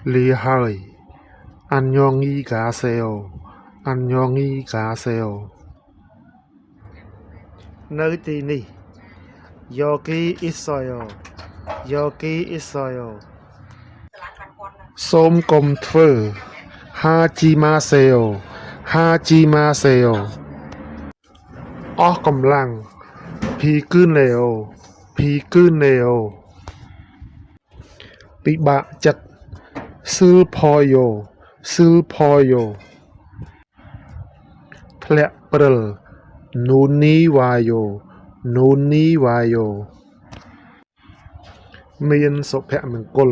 lì hơi 안녕히가세요 안녕히가세요 nơi tí nì 여기 있어요 여기 있어요 솜 꼼 트ơ 하지 마세요 하지 마세요 cầm lăng 피곤해요 피곤해요 bị bạ chật 슬퍼요 슬퍼요 플랫불 눈이 와요 눈이 와요មានសុភមង្គល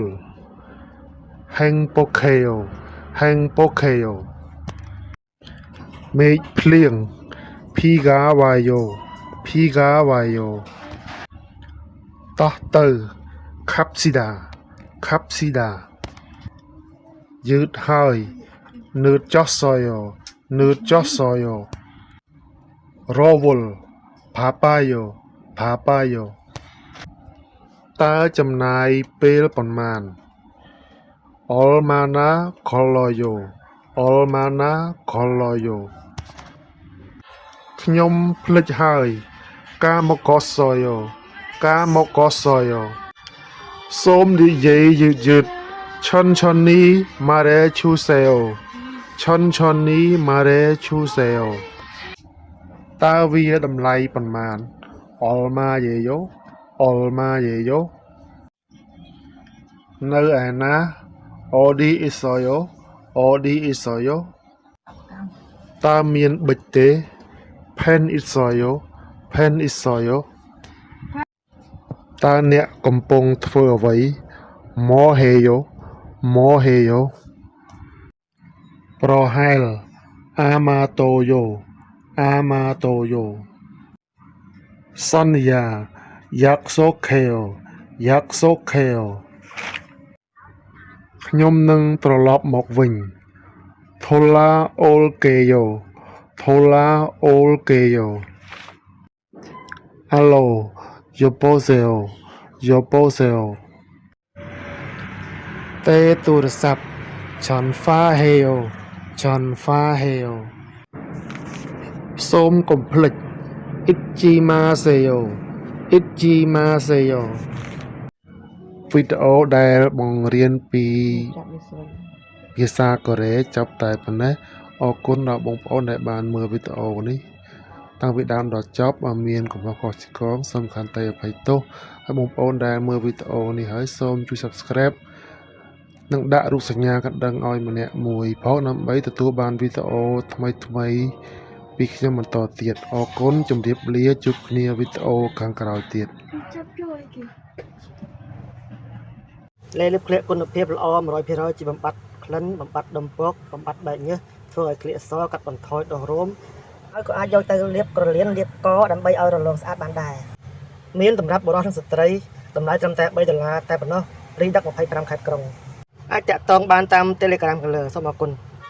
행복해요 행복해요មេឃភ្លៀង 비가 와요 비가 와요តោះទៅ갑시다 갑시다យឺតហើយ 늦었어요 늦었어요រវល់ 바빠요 바빠요 តើចំណាយពេលប៉ុន្មាន 얼마나 걸려요 얼마나 걸려요 ខ្ញុំភ្លេចហើយ 까먹었어요 까먹었어요 សូមនិយាយយឺតៗ 천천히 말해주세요 천천히 말해주세요 តើវាតម្លៃប៉ុន្មាន 얼마예요 얼마예요 នៅឯណា 어디 있어요 어디 있어요 តើមានប៊ិចទេ 펜 있어요 펜 있어요 តើអ្នកកំពុងធ្វើអ្វី 뭐해요 뭐해요 ប្រហែល 아마도요 아마도요 សន្យា 약속해요 약속해요 ខ្ញុំនឹងត្រឡប់មកវិញ 돌아올게요 돌아올게요 알로 여보세요 여보세요 ទេទូរស័ព្ទ 전화해요 전화해요 សូមកុំភ្លេច 잊지 마세요 잊지 마세요 វីដេអូដែលបង្រៀនពីភាសាកូរ៉េចប់តែប៉ុណ្ណេះអរគុណដល់បងប្អូនដែលបានមើលវីដេអូនេះតាំងពីដើមដល់ចប់បើមានកំហុសខុសឆ្គងសូមខន្តីអភ័យទោសហើយបងប្អូនដែលមើលវីដេអូនេះហើយសូមជួយ Subscribe និងដាក់រូបសញ្ញាកណ្ដឹងឲ្យម្នាក់មួយផងដើម្បីទទួលបានវីដេអូថ្មីៗពីខ្ញុំបន្តទៀតអរគុណជម្រាបលាជួបគ្នាវីដេអូខាងក្រោយទៀតលេលឹបក្លៀកគុណភាពល្អ 100% ជាបំបត្តិក្លិនបំបត្តិដុំពកបំបត្តិបែកញើសធ្វើឲ្យក្លៀកសកាត់បន្ថយដុសរោមហើយក៏អាចយកទៅលាបក្រលៀនលាបកដើម្បីឲ្យរលោងស្អាតបានដែរមានសម្រាប់បុរសនិងស្ត្រីតម្លៃត្រឹមតែ$3តែប៉ុណ្ណោះរីដឹក25ខេត្តក្រុងអាចតាក់ទងបានតាម Telegram ខាងលើសូមអរគុណ